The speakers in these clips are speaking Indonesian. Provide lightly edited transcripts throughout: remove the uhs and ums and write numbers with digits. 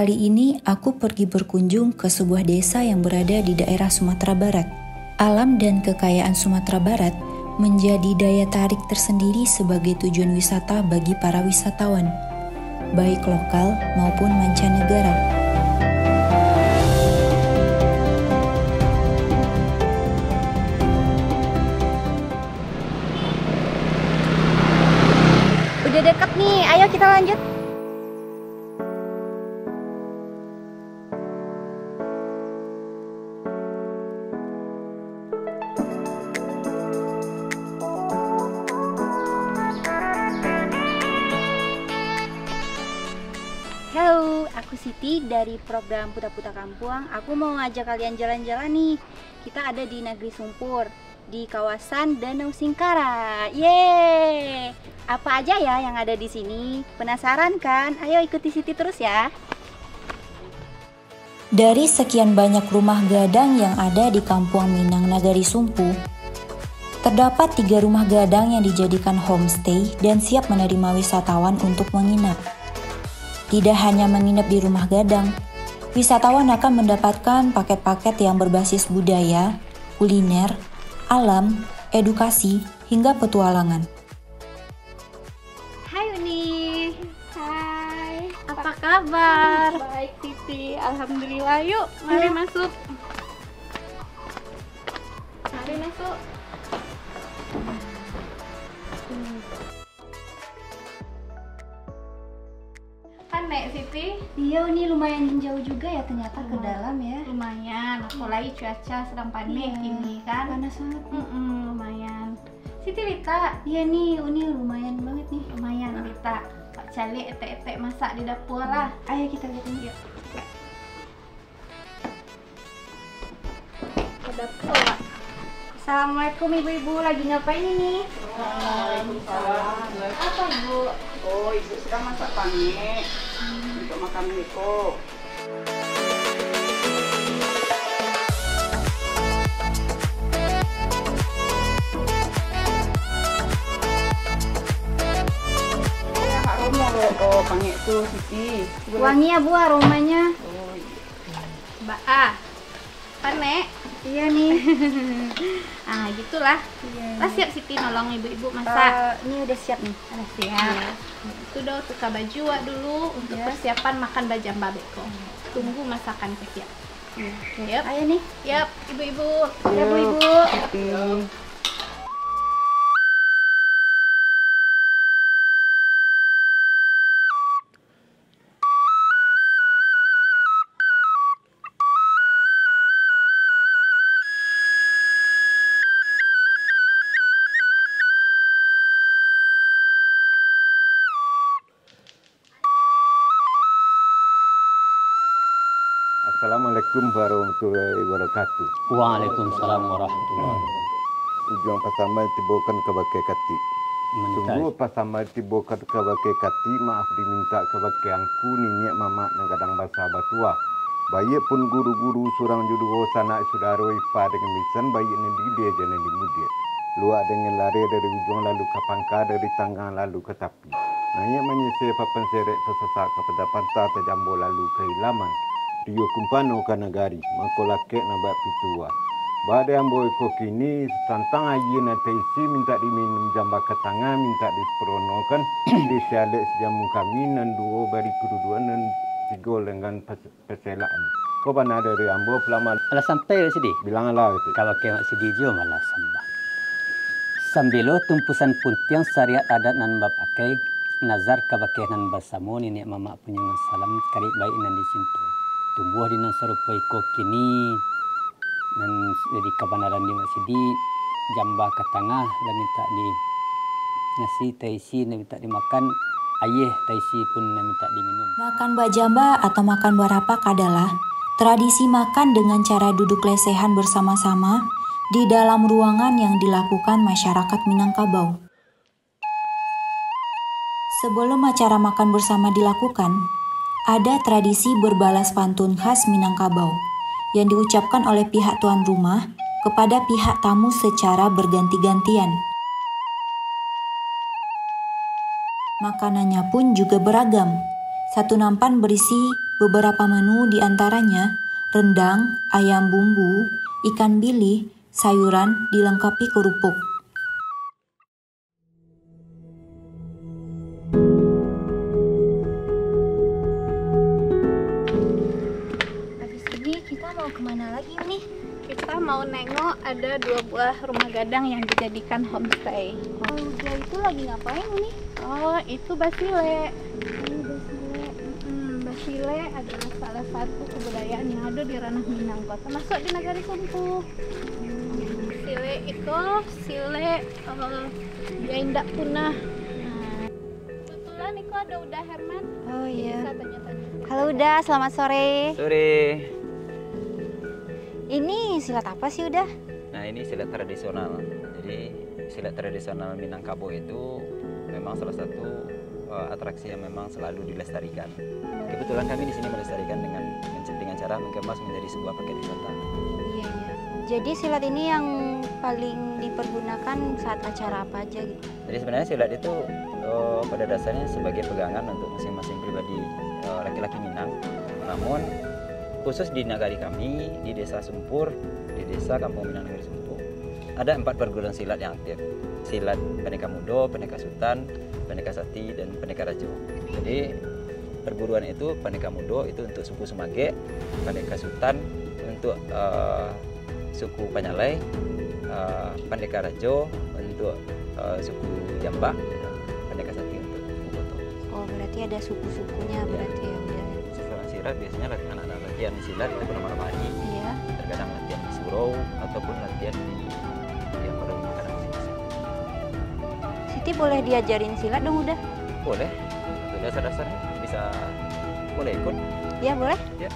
Kali ini aku pergi berkunjung ke sebuah desa yang berada di daerah Sumatera Barat. Alam dan kekayaan Sumatera Barat menjadi daya tarik tersendiri sebagai tujuan wisata bagi para wisatawan, baik lokal maupun mancanegara. Udah deket nih, ayo kita lanjut. Halo, aku Siti dari program Puta-Puta Kampung. Aku mau ngajak kalian jalan-jalan nih. Kita ada di Negeri Sumpur, di kawasan Danau Singkara. Yeay! Apa aja ya yang ada di sini? Penasaran kan? Ayo ikuti Siti terus ya. Dari sekian banyak rumah gadang yang ada di Kampung Minang Nagari Sumpu, terdapat 3 rumah gadang yang dijadikan homestay dan siap menerima wisatawan untuk menginap. Tidak hanya menginap di rumah gadang, wisatawan akan mendapatkan paket-paket yang berbasis budaya, kuliner, alam, edukasi, hingga petualangan. Hai Uni. Hai. Apa kabar? Baik Siti, alhamdulillah. Yuk, mari masuk. Mari masuk. Kan Nek Siti? Iya, ini lumayan jauh juga ya ternyata ke dalam ya. Lumayan, apalagi cuaca sedang panik ini kan. Panas banget. Lumayan. Siti Lita, Iya nih, Uni lumayan banget nih. lumayan Lita. Pak Cali etek-etek masak di dapur lah. Ayo kita lihat ini. Yuk. Ke dapur lah. Assalamualaikum ibu-ibu, lagi ngapain ini? Waalaikumsalam. Apa Ibu? Oh, ibu sedang masak pangit untuk makan Miko. Ya, aroma loh pangit tuh, Siti. Wangi ya Bu aromanya. Oh, iya. Mbak A. Kan Nek? Iya nih. Ah, gitulah. Iya. Lah siap Siti nolong ibu-ibu masak. Ini udah siap nih. Ada siap. Itu udah tukar baju Wak dulu untuk Ya. persiapan makan bajang babeko. Tunggu masakan siap. Yap. Ayo nih. Yap, ibu-ibu. Ya Bu Ibu. Siti. Assalamualaikum warahmatullahi wabarakatuh. Waalaikumsalam warahmatullahi wabarakatuh. Ujung pasamai tibokan kebakai kati. Sungguh pasamai tibokan kebakai kati, maaf diminta kebakai angku ninyak mamak negadang bahasa batua. Bayi pun guru-guru surang judugo sanak sudaro ipa dengan misan bayi nendi dia jangan dimudia. Luak dengan lari dari ujung lalu ke pangka dari tangga lalu ke sapi. Nanya menyisir papan serek pesesak kepada pantai terjambo lalu kehilaman. Rio kumpano kanagari, makolake nabak pitua. Badai ambo iko kini, tantang ayi na teisi minta diminum jamba ketanga, minta diperonokan, disialek sejamu kami, nan duo bari kududuan, nan tiga dengan peselaan. Kau pana dari ambo pelama, Alah sampai sidi. bilang lah gitu. Kalau kemak sidi jo malah sambah. Sambilo tumpusan puntiang syariat adat nan bapakai nazar kabake nan basamu nenek mama punya salam karib baik nan disinto. Tumbuh di nan sarupai ko kini nan jadi kebenaran di masjid jambah ke tengah dan minta di nasi taisi minta dimakan ayah taisi pun minta diminum. Makan bajamba atau makan barapak adalah tradisi makan dengan cara duduk lesehan bersama-sama di dalam ruangan yang dilakukan masyarakat Minangkabau. Sebelum acara makan bersama dilakukan, ada tradisi berbalas pantun khas Minangkabau yang diucapkan oleh pihak tuan rumah kepada pihak tamu secara berganti-gantian. Makanannya pun juga beragam. Satu nampan berisi Beberapa menu diantaranya rendang, ayam bumbu, ikan bilis, sayuran dilengkapi kerupuk. Habis ini kita mau kemana lagi nih? Kita mau nengok ada 2 buah rumah gadang yang dijadikan homestay. Oh, udah itu lagi ngapain nih? Oh, itu basile. Basile adalah salah satu kebudayaan yang ada di ranah Minang Kota, termasuk di Nagari Sumpu. Sile itu dia indak punah. Nah, kebetulan itu ada Uda Herman. Oh iya. Bisa tanya-tanya. Halo Uda, selamat sore. Sore. Ini silat apa sih Uda? Nah, ini silat tradisional. Jadi silat tradisional Minangkabau itu memang salah satu atraksi yang memang selalu dilestarikan. Kebetulan kami di sini melestarikan dengan cara mengemas menjadi sebuah paket wisata. Iya. Jadi silat ini yang paling dipergunakan saat acara apa aja gitu? Jadi sebenarnya silat itu pada dasarnya sebagai pegangan untuk masing-masing pribadi laki-laki Minang. Namun khusus di nagari kami, di Desa Sumpur, di Desa Kampung Minang Nagari Sumpur, ada 4 perguruan silat yang aktif. Silat Pendeka Mudo, Pendeka Sultan, Pendeka Sati, dan Pendeka Rajo. Jadi perguruan itu Pendeka Mudo itu untuk suku Sumage, Pendeka Sultan untuk suku Panyalai, Pendeka Rajo untuk suku Jambak, Pendeka Sati untuk suku Boto. Oh, berarti ada suku-sukunya berarti ya Uda. Seseorang silat biasanya anak-anak latihan silat itu bernama pagi. Iya. Terkadang latihan di surau ataupun latihan di yang pada makanan masing-masing. Siti boleh diajarin silat dong Uda? Boleh, untuk dasar-dasarnya bisa boleh ikut. Iya boleh. Ya.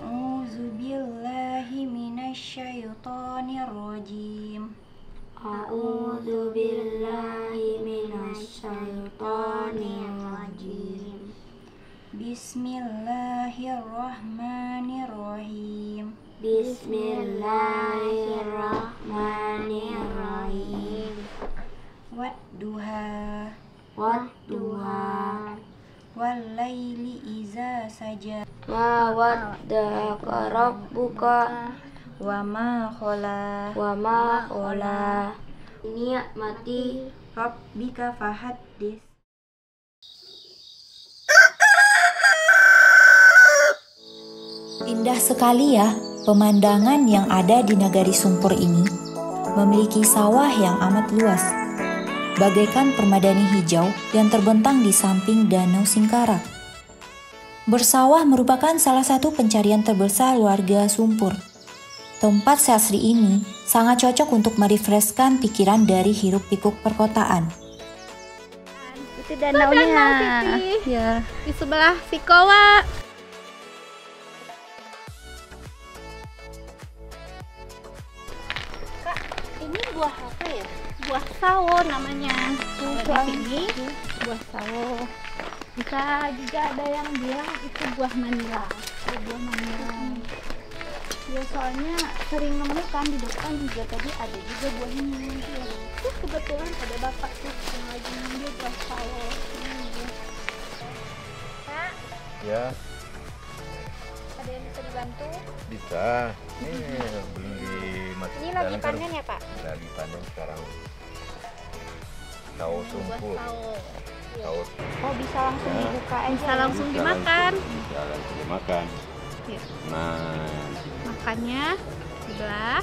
A'udzubillahiminasyaitonirrajim. A'udzubillahiminasyaitonirrajim. Bismillahirrahmanirrahim. Bismillahirrahmanirrahim. Wadduha. Wadduha. Wallaili iza saja. Ma waddaka rabbuka Wa ma khola. wa ma qala. Ni'mati Rabbika fahaddis. Indah sekali ya pemandangan yang ada di Nagari Sumpur ini. Memiliki sawah yang amat luas, bagaikan permadani hijau yang terbentang di samping Danau Singkarak. Bersawah merupakan salah satu pencarian terbesar warga Sumpur. Tempat seasri ini sangat cocok untuk merefreshkan pikiran dari hiruk-pikuk perkotaan. Itu danaunya. Danau, Siti. Ya. Di sebelah Sikowa. Kak, ini buah apa ya? Buah sawo namanya. Kalau di sini buah sawo. Bisa juga ada yang bilang itu buah Manila. Buah Manila. Ya soalnya sering nemu kan di depan juga tadi ada juga buah ini. Ya. Terus kebetulan ada bapak tuh yang lagi ngambil buah sawo. Kak, Ya, Ada yang bisa dibantu? bisa. Ini belum dimasuk Ini lagi panen ya Pak? Lagi panen sekarang. Tahu buah sumpur. sawo. Tahu Oh bisa langsung dibuka aja. Bisa langsung dimakan. Bisa langsung dimakan. Ya. Nah, Makannya sebelah.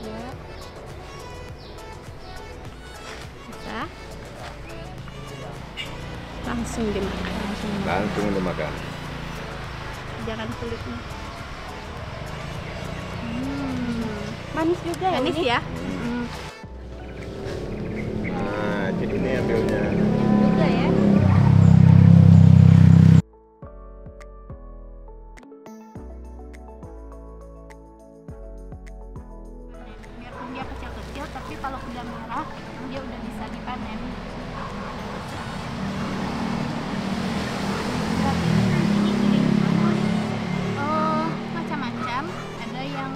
Ya. Bisa. Langsung dimakan. langsung dimakan. Jangan kulitnya. Manis juga ya Manis ini? ya. Nah, jadi ini ambilnya. Juga ya. Tapi kalau udah merah, dia udah bisa dipanen. Ini giling macam-macam. Ada yang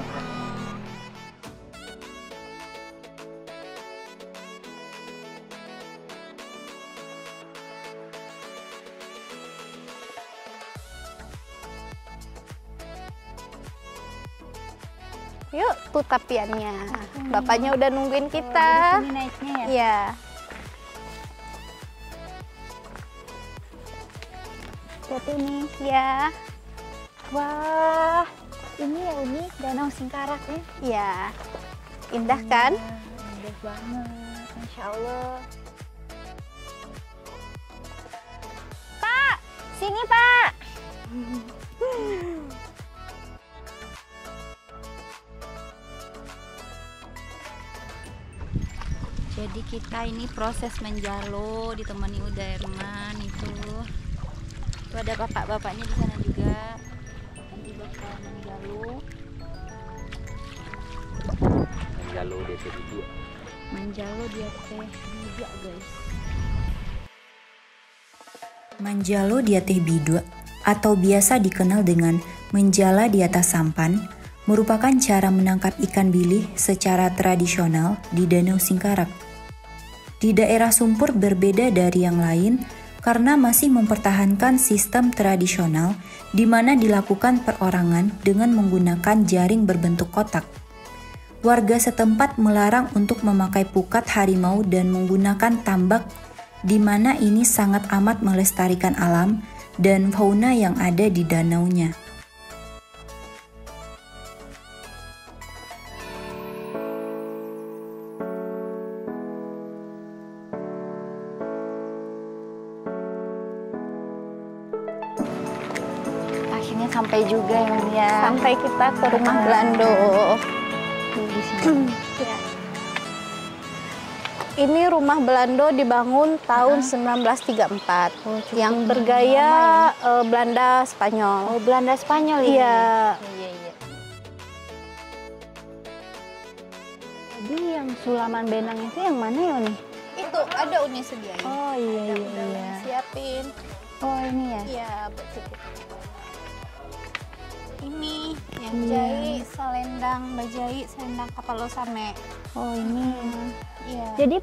Yuk, tuh tapiannya. Bapaknya udah nungguin kita. Ini naiknya ya? Iya. Lihat ini. Iya. Wah, ini ya Uni, Danau Singkarak ya? Iya. Indah kan? Indah banget, Masya Allah. Pak, sini Pak. Jadi kita ini proses menjalo ditemani Udairman itu. Tuh ada bapak-bapaknya di sana juga. Nanti bakal menjalo. Menjalo DT Bidua. Menjalo dia teh bidua guys. Manjalo di atas bidua atau biasa dikenal dengan menjala di atas sampan merupakan cara menangkap ikan bilih secara tradisional di Danau Singkarak. Di daerah Sumpur berbeda dari yang lain karena masih mempertahankan sistem tradisional di mana dilakukan perorangan dengan menggunakan jaring berbentuk kotak. Warga setempat melarang untuk memakai pukat harimau dan menggunakan tambak di mana ini sangat amat melestarikan alam dan fauna yang ada di danaunya. Akhirnya sampai juga ya. Sampai kita ke rumah Belando. Di sini. Ya. Ini rumah Belando dibangun tahun 1934 yang bergaya Belanda Spanyol. Oh, Belanda Spanyol ini. Iya. Iya, iya. Jadi yang Sulaman Benang itu yang mana ya nih? Itu ada Uni sediain. Oh iya Udah iya. Uni siapin. Oh ini ya. Iya, betul. Ini yang Iya. jahit selendang bajai, selendang kapal losame. Oh ini. Iya. Jadi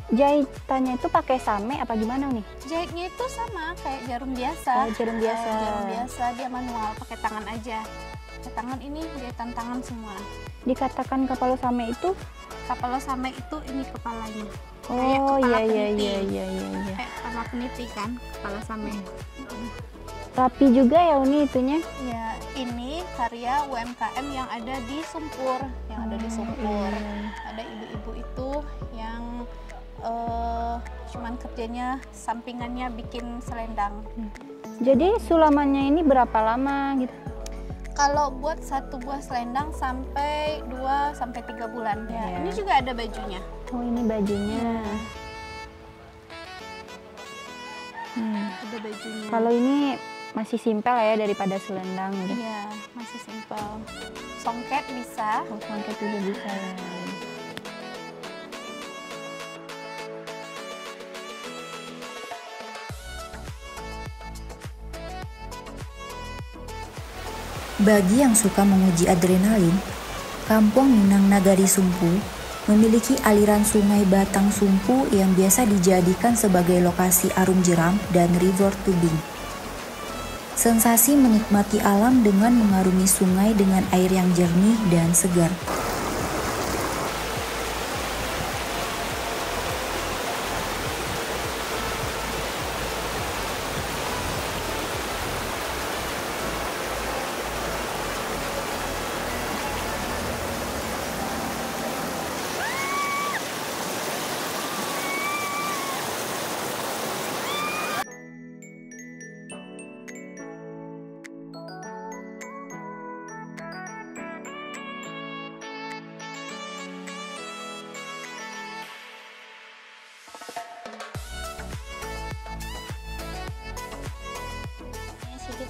jahitannya itu pakai same apa gimana nih? Jahitnya itu sama kayak jarum biasa. Oh, jarum biasa. Jarum biasa, dia manual, pakai tangan aja. Pakai tangan ini jahitan tangan semua. Dikatakan kapal same itu? Kapal losame itu ini kepalanya. Oh Kayak kepala iya iya peniti. iya iya iya. Kayak kepala peniti kan, kepala same. Rapi juga ya Uni itunya? Ya, ini karya UMKM yang ada di Sumpur, Ada ibu-ibu itu yang cuman kerjanya sampingannya bikin selendang. Jadi sulamannya ini berapa lama gitu? Kalau buat satu buah selendang sampai 2 sampai 3 bulan. Ya, Iya. ini juga ada bajunya. Oh ini bajunya. Ada bajunya. Kalau ini masih simpel ya daripada selendang gitu. Iya, masih simpel. Songket bisa. Oh, songket juga bisa ya. Bagi yang suka menguji adrenalin, Kampung Minang Nagari Sumpu memiliki aliran sungai Batang Sumpu yang biasa dijadikan sebagai lokasi arum jeram dan river tubing. Sensasi menikmati alam dengan mengarungi sungai dengan air yang jernih dan segar.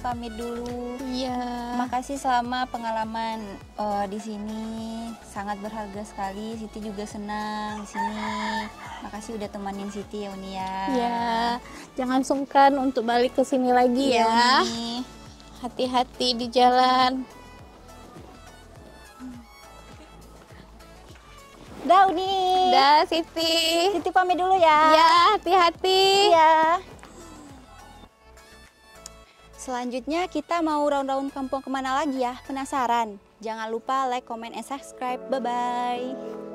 pamit dulu. Iya. Makasih selama pengalaman di sini, sangat berharga sekali. Siti juga senang di sini. Makasih udah temanin Siti ya Uni ya. Iya. Jangan sungkan untuk balik ke sini lagi Iya, ya. Uni. Hati-hati di jalan. Dah Uni. Dah Siti. Siti pamit dulu ya. Ya, hati-hati. Iya. Selanjutnya kita mau round-round kampung kemana lagi ya? Penasaran? Jangan lupa like, comment, and subscribe. Bye-bye.